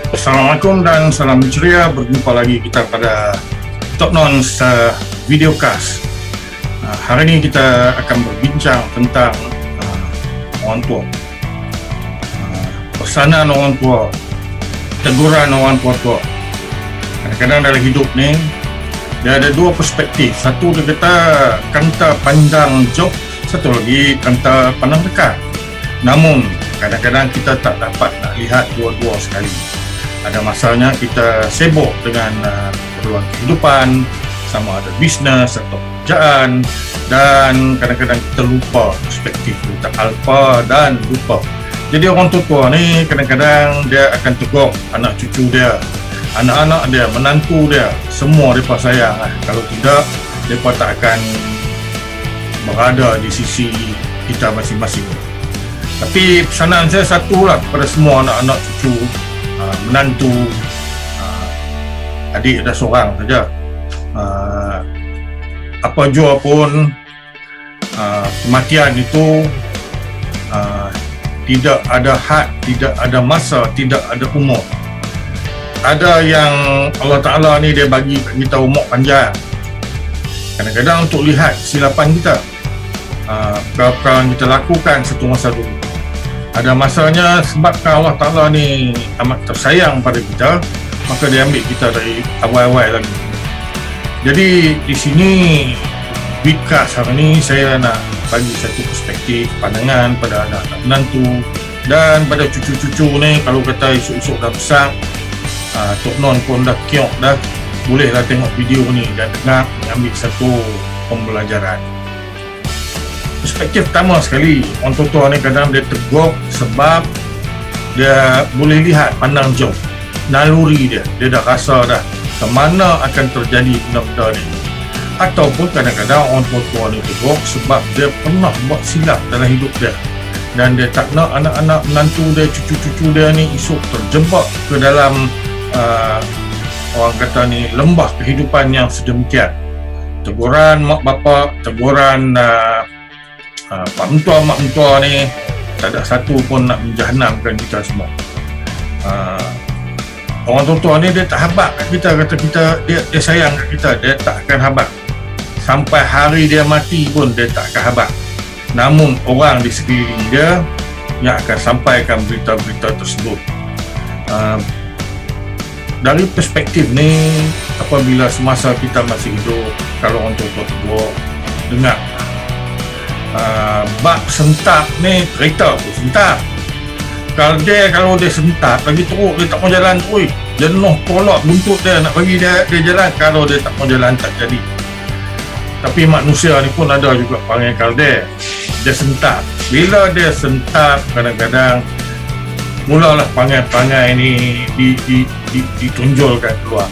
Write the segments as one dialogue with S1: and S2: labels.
S1: Assalamualaikum dan salam ceria. Berjumpa lagi kita pada Top Nons Videocast. Hari ini kita akan berbincang tentang orang tua, pesanan orang tua, teguran orang tua. Kadang-kadang dalam hidup ni dia ada dua perspektif. Satu dia kata kanta pandang jauh, satu lagi kanta pandang dekat. Namun kadang-kadang kita tak dapat nak lihat dua-dua sekali. Ada masanya kita sibuk dengan keperluan kehidupan, sama ada bisnes atau pekerjaan, dan kadang-kadang kita lupa perspektif, kita alpa dan lupa. Jadi orang tua ni kadang-kadang dia akan tegur anak cucu dia, anak-anak dia, menantu dia, semua mereka sayang. Kalau tidak, mereka tak akan berada di sisi kita masing-masing. Tapi pesanan saya satulah kepada semua anak-anak cucu, menantu, adik dah seorang saja. Apa jua pun, kematian itu tidak ada had, tidak ada masa, tidak ada umur. Ada yang Allah Ta'ala ni dia bagi kita umur panjang, kadang-kadang untuk lihat kesilapan kita, perkara-perkara yang kita lakukan satu masa dulu. Ada masanya sebabkan Allah Ta'ala ni amat tersayang pada kita, maka dia ambil kita dari awal-awal lagi. Jadi di sini Vidcast hari ni saya nak bagi satu perspektif pandangan pada anak-anak menantu dan pada cucu-cucu ni. Kalau kata esok-esok dah besar, Tok Non pun dah kiok dah, bolehlah tengok video ni dan dengar, ambil satu pembelajaran. Perspektif pertama sekali, orang tua ni kadang dia tegur sebab dia boleh lihat, pandang jauh, naluri dia dah rasa dah ke mana akan terjadi benda-benda ni. Ataupun kadang-kadang orang tua ni tegur sebab dia pernah buat silap dalam hidup dia dan dia tak nak anak-anak menantu dia, cucu-cucu dia ni esok terjebak ke dalam orang kata ni lembah kehidupan yang sedemikian. Teguran mak bapak, teguran pak mentua, mak mentua ni tak ada satu pun nak menjahanamkan kita semua. Orang tua ni dia tak habaq kat kita, kata kita dia sayang kat kita, dia tak akan habaq. Sampai hari dia mati pun dia tak akan habaq. Namun orang di sekeliling dia yang akan sampaikan berita-berita tersebut. Dari perspektif ni, apabila semasa kita masih hidup, kalau orang tua tegur, dengar, bab sentak ni kereta pun sentak. Kalau dia sentak lagi teruk, dia tak mau jalan, jenuh tolak buntut dia nak bagi dia jalan. Kalau dia tak mau jalan, tak jadi. Tapi manusia ni pun ada juga perangai kalde, dia sentak. Bila dia sentak, kadang-kadang mulalah perangai-perangai ni ditunjulkan keluar.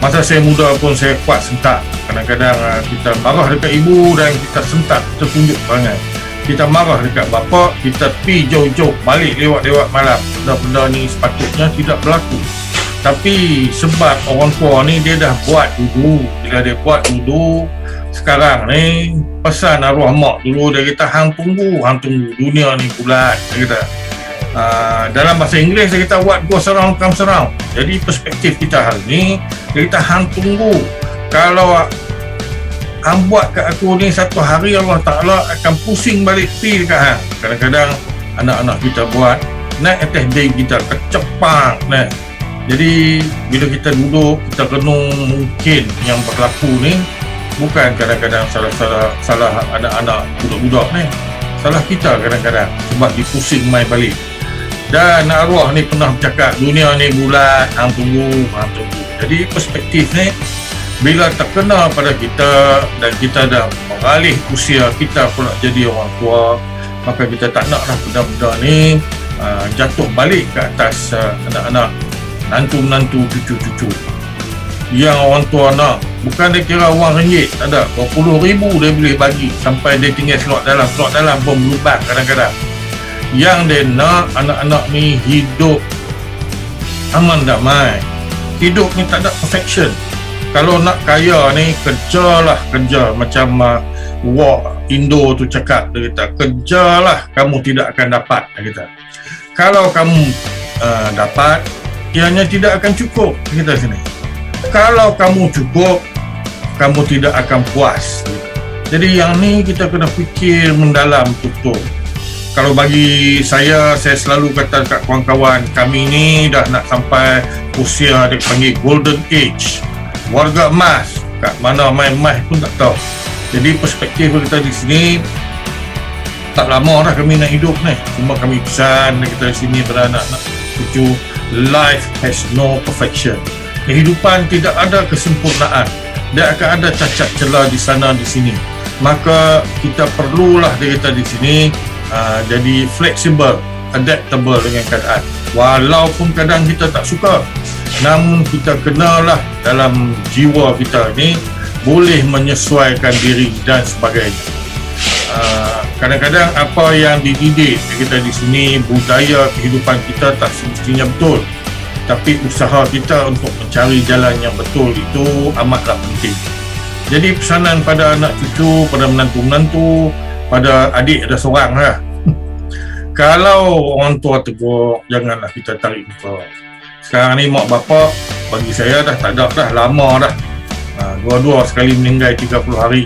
S1: Masa saya muda pun saya kuat sentak. Kadang-kadang kita marah dekat ibu dan kita sentak, kita tunjuk perangai. Kita marah dekat bapa, kita pi jauh-jauh, balik lewat-lewat malam. Benda-benda ni sepatutnya tidak berlaku. Tapi sebab orang tua ni dia dah buat dulu. Bila dia buat dulu, sekarang ni pesan arwah mak dulu, dia kata hang tunggu dunia ni bulat, dia kata. Dalam bahasa Inggeris dia kata what goes around comes around. Jadi perspektif kita hari ni, dia kata hang tunggu, kalau hang buat kat aku ni, satu hari Allah Ta'ala akan pusing balik pi dekat hang. Kadang-kadang anak-anak kita buat naik atas day kita kecepak naik. Jadi bila kita duduk, kita renung, mungkin yang berlaku ni bukan kadang-kadang salah anak-anak budak-budak ni, salah kita kadang-kadang sebab dipusing main balik. Dan arwah ni pernah bercakap dunia ni bulat, hang tunggu. Jadi perspektif ni bila terkena pada kita dan kita dah beralih usia, kita pula jadi orang tua, maka kita tak naklah benda-benda ni jatuh balik ke atas anak-anak, menantu-menantu, cucu-cucu. Yang orang tua nak, bukan dia kira wang ringgit, tak ada, berpuluh ribu dia boleh bagi sampai dia tinggal selok dalam pun berlubang kadang-kadang. Yang dia nak anak-anak ni hidup aman damai. Hidup ni tak ada perfection. Kalau nak kaya ni, kerja macam Wak Indo tu cakap, dia kata kerjalah, kamu tidak akan dapat, dia kata. Kalau kamu dapat, ianya tidak akan cukup kita sini. Kalau kamu cukup, kamu tidak akan puas. Jadi yang ni kita kena fikir mendalam betul. Kalau bagi saya selalu kata kat kawan-kawan, kami ni dah nak sampai usia dia panggil golden age, warga emas. Kat mana main emas pun tak tahu. Jadi perspektif kita di sini, tak lama dah kami nak hidup ni. Cuma kami pesan kita di sini pada anak-anak cucu, life has no perfection. Kehidupan tidak ada kesempurnaan. Dia akan ada cacat celah di sana di sini. Maka kita perlulah kita di sini jadi fleksibel, adaptable dengan keadaan. Walaupun kadang kita tak suka, namun kita kenalah dalam jiwa kita ni boleh menyesuaikan diri dan sebagainya. Kadang-kadang apa yang dididik kita di sini, budaya kehidupan kita tak semestinya betul. Tapi usaha kita untuk mencari jalan yang betul itu amatlah penting. Jadi pesanan pada anak cucu, pada menantu-menantu, pada adik ada seorang lah. Kalau orang tua tegur, janganlah kita tarik muka. Sekarang ni mak bapak bagi saya dah tak ada dah, lama dah. Dua-dua sekali meninggal 30 hari.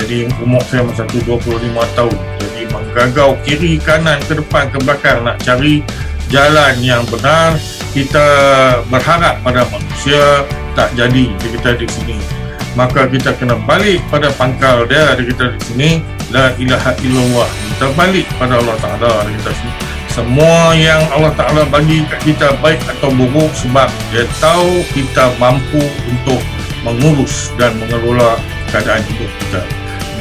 S1: Jadi umur saya masa tu 25 tahun. Jadi menggagau kiri kanan ke depan ke belakang nak cari jalan yang benar. Kita berharap pada manusia tak jadi kita di sini. Maka kita kena balik pada pangkal dia kita di sini, la ilaha illallah. Kita balik pada Allah Ta'ala kita sini. Semua yang Allah Ta'ala bagi kat kita baik atau buruk sebab dia tahu kita mampu untuk mengurus dan mengelola keadaan hidup kita.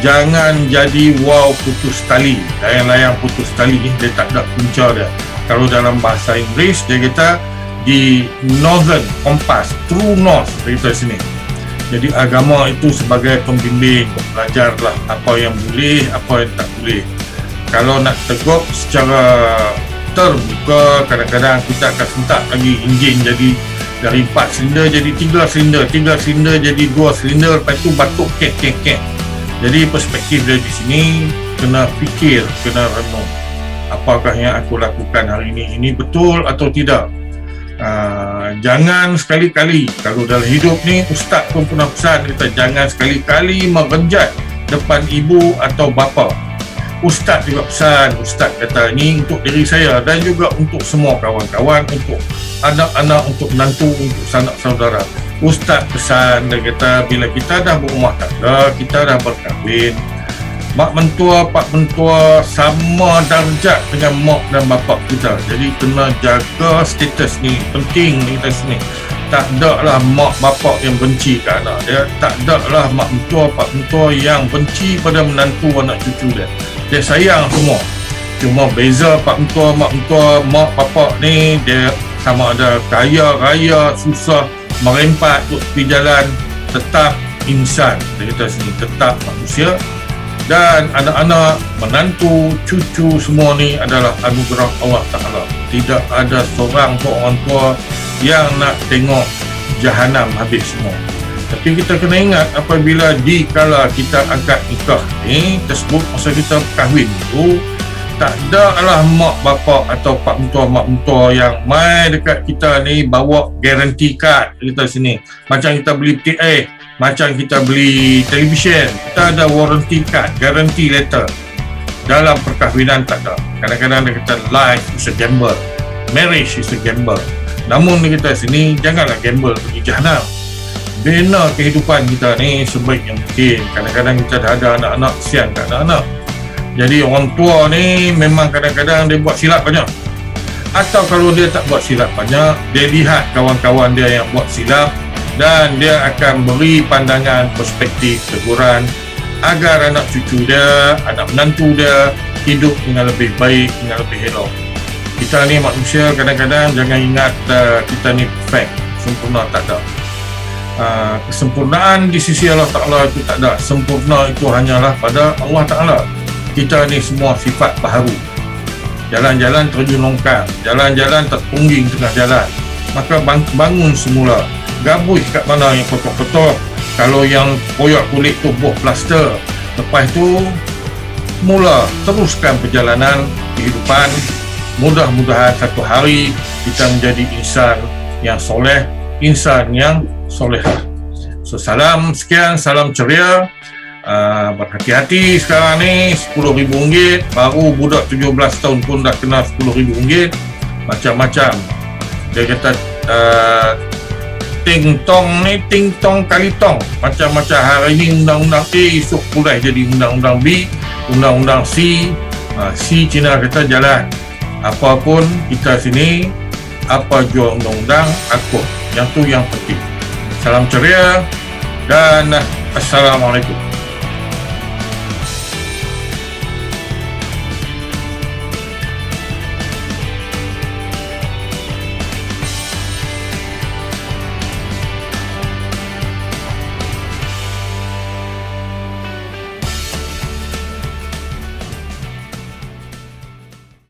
S1: Jangan jadi wow putus tali. Layang-layang putus tali ni dia tak ada punca dia. Kalau dalam bahasa Inggeris dia kata di Northern Compass, True North kita sini. Jadi agama itu sebagai pembimbing, belajarlah apa yang boleh, apa yang tak boleh. Kalau nak tegur secara terbuka, kadang-kadang kita akan sentak lagi enjin jadi dari 4 silinder jadi 3 silinder, 3 silinder jadi 2 silinder, lepas tu batuk kek. Jadi perspektif dari sini kena fikir, kena renung. Apakah yang aku lakukan hari ini betul atau tidak? Jangan sekali-kali, kalau dalam hidup ni ustaz pun pernah pesan kita, jangan sekali-kali merejat depan ibu atau bapa. Ustaz juga pesan, ustaz kata ni untuk diri saya dan juga untuk semua kawan-kawan, untuk anak-anak, untuk menantu, untuk sanak saudara. Ustaz pesan dia kata bila kita dah berumah tangga, kita dah berkahwin, mak mentua, pak mentua sama darjat dengan mak dan bapak kita. Jadi kena jaga status ni, penting kita sini. Tak ada lah mak bapak yang benci ke anak dia. Tak ada lah mak mentua, pak mentua yang benci pada menantu anak cucu dia. Dia sayang semua. Cuma beza pak mentua, mak mentua, mak bapak ni dia sama ada kaya, raya, susah, merempat untuk tepi jalan, tetap insan. Kita sini tetap manusia. Dan anak-anak, menantu, cucu semua ni adalah anugerah Allah Ta'ala. Tidak ada seorang pun orang tua yang nak tengok jahanam habis semua. Tapi kita kena ingat apabila dikala kita angkat nikah ni tersebut, masa kita kahwin tu, tak ada lah mak bapak atau pak mentua, mak mentua yang mai dekat kita ni bawa guarantee card kita sini. Macam kita beli macam kita beli televisyen, kita ada warranty card, guarantee letter. Dalam perkahwinan tak ada. Kadang-kadang dia kata life is a gamble, marriage is a gamble. Namun dia kata sini, janganlah gamble pergi jahanam. Bina kehidupan kita ni sebaik yang mungkin. Kadang-kadang kita dah ada anak-anak, kesian kat anak-anak. Jadi orang tua ni memang kadang-kadang dia buat silap banyak. Atau kalau dia tak buat silap banyak, dia lihat kawan-kawan dia yang buat silap dan dia akan beri pandangan, perspektif, teguran agar anak cucu dia, anak menantu dia hidup dengan lebih baik, dengan lebih elok. Kita ni manusia kadang-kadang jangan ingat kita ni perfect, sempurna tak ada. Kesempurnaan di sisi Allah Ta'ala itu tak ada. Sempurna itu hanyalah pada Allah Ta'ala. Kita ni semua sifat baharu. Jalan-jalan terjun longkang, jalan-jalan terpungging tengah jalan. Maka bangun semula. Gabus kat mana yang kotor-kotor. Kalau yang koyak kulit tu buah plaster. Lepas tu mula teruskan perjalanan kehidupan. Mudah-mudahan satu hari kita menjadi insan yang soleh, insan yang solehah. So salam sekian, salam ceria. Berhati-hati sekarang ni, RM10,000 baru budak 17 tahun pun dah kena RM10,000. Macam-macam dia kata, ting tong kali tong, macam-macam. Hari ni undang-undang A, esok pulai jadi undang-undang B, undang-undang C. C Cina kata jalan. Apapun kita sini, apa jua undang-undang, aku yang tu yang penting. Salam ceria dan Assalamualaikum.